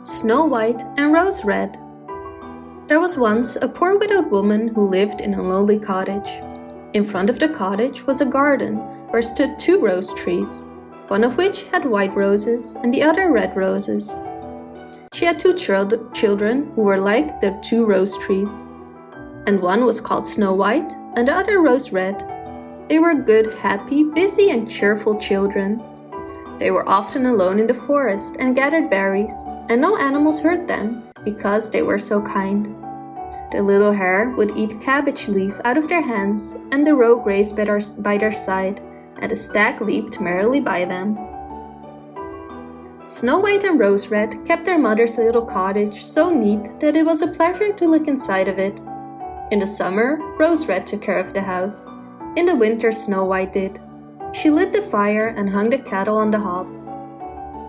Snow White and Rose Red. There was once a poor widowed woman who lived in a lonely cottage. In front of the cottage was a garden where stood 2 rose trees, one of which had white roses and the other red roses. She had 2 children who were like the 2 rose trees, and one was called Snow White and the other Rose Red. They were good, happy, busy and cheerful children. They were often alone in the forest and gathered berries, and no animals hurt them because they were so kind. The little hare would eat cabbage leaf out of their hands, and the roe grazed by their side, and the stag leaped merrily by them. Snow White and Rose Red kept their mother's little cottage so neat that it was a pleasure to look inside of it. In the summer, Rose Red took care of the house. In the winter, Snow White did. She lit the fire and hung the kettle on the hob.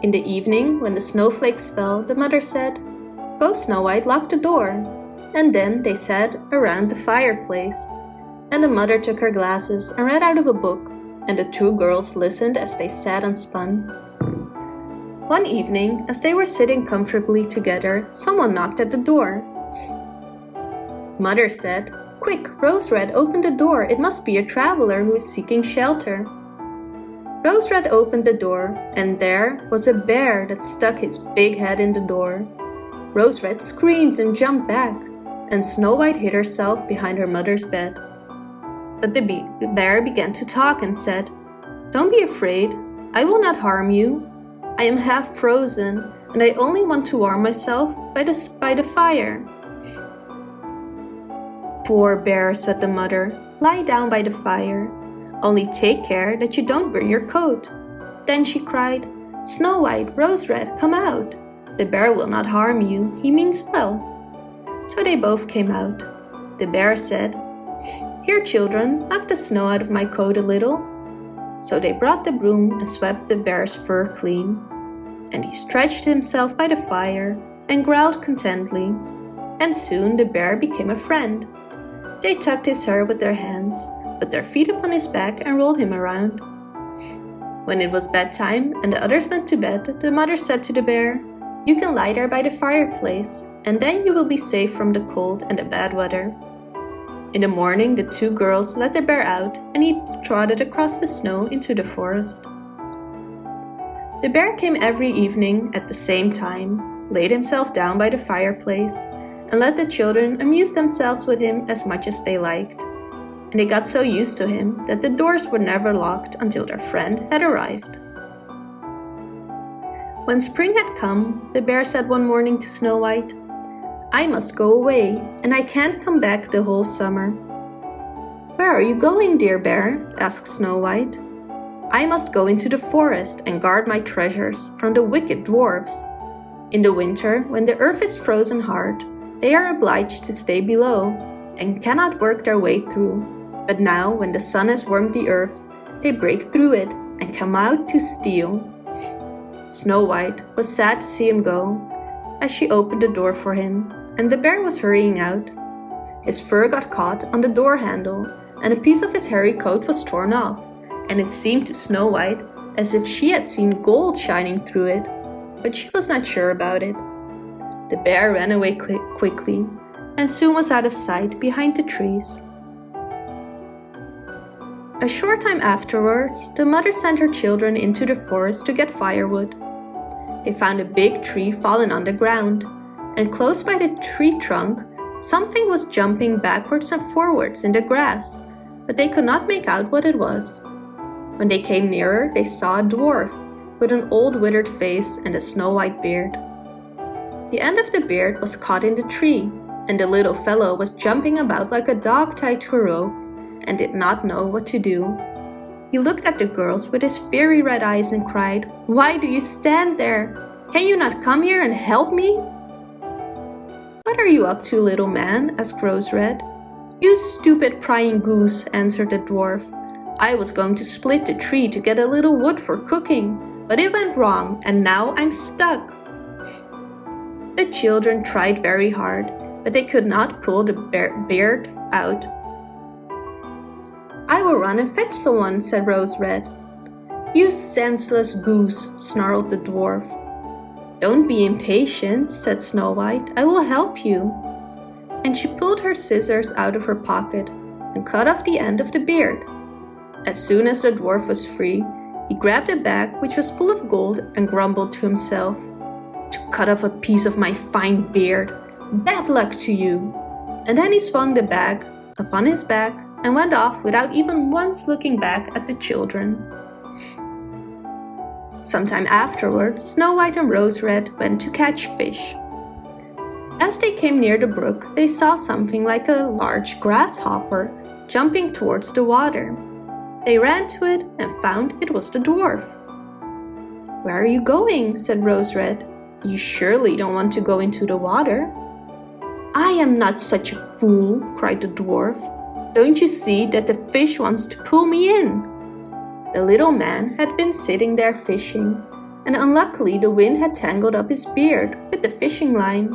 In the evening, when the snowflakes fell, the mother said, "Go, Snow White, lock the door." And then they sat around the fireplace. And the mother took her glasses and read out of a book, and the 2 girls listened as they sat and spun. One evening, as they were sitting comfortably together, someone knocked at the door. Mother said, "Quick, Rose Red, open the door. It must be a traveler who is seeking shelter." Rose Red opened the door, and there was a bear that stuck his big head in the door. Rose Red screamed and jumped back, and Snow White hid herself behind her mother's bed. But the bear began to talk and said, "Don't be afraid. I will not harm you. I am half frozen, and I only want to warm myself by the fire." "Poor bear," said the mother, "lie down by the fire. Only take care that you don't burn your coat." Then she cried, "Snow White, Rose Red, come out. The bear will not harm you. He means well." So they both came out. The bear said, "Here, children, knock the snow out of my coat a little." So they brought the broom and swept the bear's fur clean. And he stretched himself by the fire and growled contentedly. And soon the bear became a friend. They tugged his hair with their hands, put their feet upon his back and rolled him around. When it was bedtime and the others went to bed, the mother said to the bear, "You can lie there by the fireplace, and then you will be safe from the cold and the bad weather." In the morning, the 2 girls let the bear out, and he trotted across the snow into the forest. The bear came every evening at the same time, laid himself down by the fireplace, and let the children amuse themselves with him as much as they liked. And they got so used to him that the doors were never locked until their friend had arrived. When spring had come, the bear said one morning to Snow White, "I must go away, and I can't come back the whole summer." "Where are you going, dear bear?" asked Snow White. "I must go into the forest and guard my treasures from the wicked dwarfs. In the winter, when the earth is frozen hard, they are obliged to stay below and cannot work their way through. But now, when the sun has warmed the earth, they break through it and come out to steal." Snow White was sad to see him go, as she opened the door for him, and the bear was hurrying out. His fur got caught on the door handle, and a piece of his hairy coat was torn off, and it seemed to Snow White as if she had seen gold shining through it, but she was not sure about it. The bear ran away quickly, and soon was out of sight behind the trees. A short time afterwards, the mother sent her children into the forest to get firewood. They found a big tree fallen on the ground, and close by the tree trunk, something was jumping backwards and forwards in the grass, but they could not make out what it was. When they came nearer, they saw a dwarf with an old withered face and a snow-white beard. The end of the beard was caught in the tree, and the little fellow was jumping about like a dog tied to a rope and did not know what to do. He looked at the girls with his fiery red eyes and cried, "Why do you stand there? Can you not come here and help me?" "What are you up to, little man?" asked Rose Red. "You stupid prying goose," answered the dwarf. "I was going to split the tree to get a little wood for cooking, but it went wrong and now I'm stuck." The children tried very hard, but they could not pull the beard out. "I will run and fetch someone," said Rose Red. "You senseless goose," snarled the dwarf. "Don't be impatient," said Snow White. "I will help you." And she pulled her scissors out of her pocket and cut off the end of the beard. As soon as the dwarf was free, he grabbed a bag which was full of gold and grumbled to himself, "To cut off a piece of my fine beard! Bad luck to you!" And then he swung the bag upon his back and went off without even once looking back at the children. Sometime afterwards, Snow White and Rose Red went to catch fish. As they came near the brook, they saw something like a large grasshopper jumping towards the water. They ran to it and found it was the dwarf. "Where are you going?" said Rose Red. "You surely don't want to go into the water." "I am not such a fool," cried the dwarf. "Don't you see that the fish wants to pull me in?" The little man had been sitting there fishing, and unluckily the wind had tangled up his beard with the fishing line.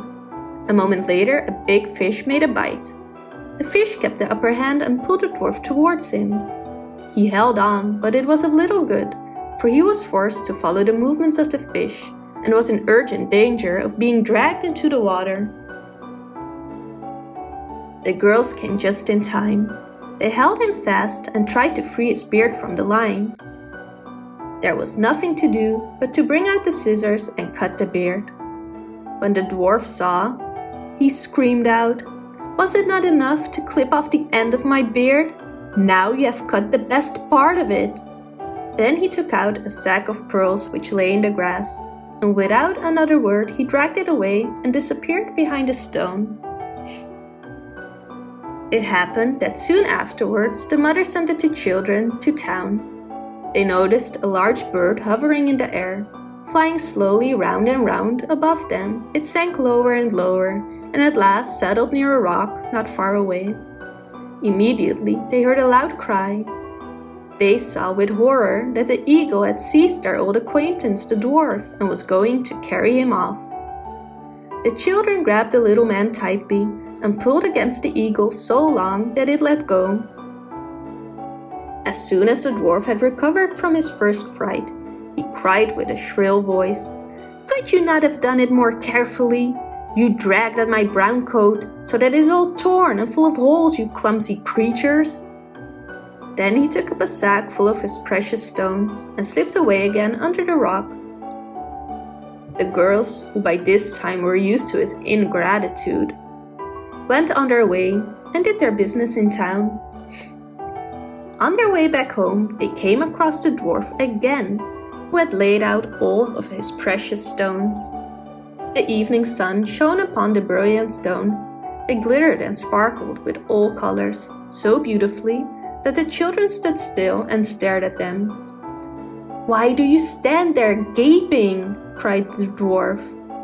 A moment later, a big fish made a bite. The fish kept the upper hand and pulled the dwarf towards him. He held on, but it was of little good, for he was forced to follow the movements of the fish and was in urgent danger of being dragged into the water. The girls came just in time. They held him fast and tried to free his beard from the line. There was nothing to do but to bring out the scissors and cut the beard. When the dwarf saw, he screamed out, "Was it not enough to clip off the end of my beard? Now you have cut the best part of it." Then he took out a sack of pearls which lay in the grass, and without another word he dragged it away and disappeared behind a stone. It happened that soon afterwards the mother sent the two children to town. They noticed a large bird hovering in the air. Flying slowly round and round above them, it sank lower and lower, and at last settled near a rock not far away. Immediately they heard a loud cry. They saw with horror that the eagle had seized their old acquaintance, the dwarf, and was going to carry him off. The children grabbed the little man tightly and pulled against the eagle so long that it let go. As soon as the dwarf had recovered from his first fright, he cried with a shrill voice, "Could you not have done it more carefully? You dragged at my brown coat so that it is all torn and full of holes, you clumsy creatures." Then he took up a sack full of his precious stones and slipped away again under the rock. The girls, who by this time were used to his ingratitude, went on their way and did their business in town. On their way back home, they came across the dwarf again, who had laid out all of his precious stones. The evening sun shone upon the brilliant stones. They glittered and sparkled with all colors, so beautifully that the children stood still and stared at them. "Why do you stand there gaping?" cried the dwarf,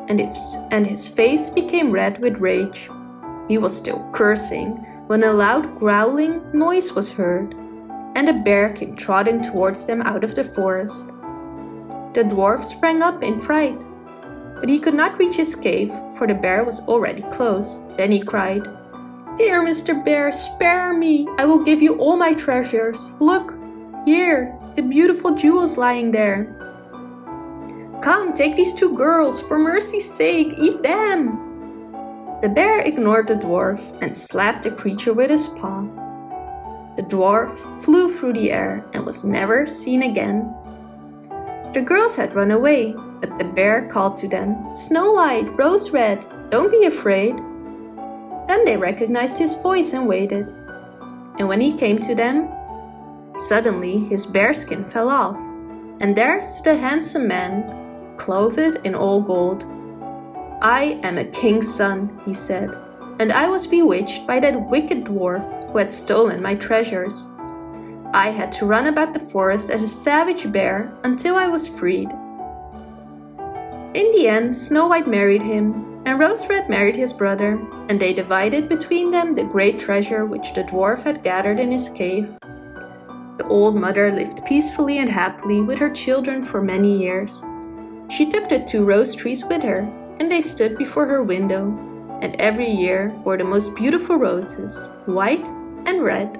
and his face became red with rage. He was still cursing when a loud growling noise was heard, and a bear came trotting towards them out of the forest. The dwarf sprang up in fright, but he could not reach his cave, for the bear was already close. Then he cried, "Dear Mr. Bear, spare me! I will give you all my treasures. Look, here, the beautiful jewels lying there. Come, take these two girls, for mercy's sake, eat them!" The bear ignored the dwarf and slapped the creature with his paw. The dwarf flew through the air and was never seen again. The girls had run away, but the bear called to them, "Snow White, Rose Red, don't be afraid." Then they recognized his voice and waited. And when he came to them, suddenly his bearskin fell off, and there stood a handsome man, clothed in all gold. "I am a king's son," he said, "and I was bewitched by that wicked dwarf who had stolen my treasures. I had to run about the forest as a savage bear until I was freed." In the end, Snow White married him, and Rose Red married his brother, and they divided between them the great treasure which the dwarf had gathered in his cave. The old mother lived peacefully and happily with her children for many years. She took the two rose trees with her, and they stood before her window, and every year bore the most beautiful roses, white and red.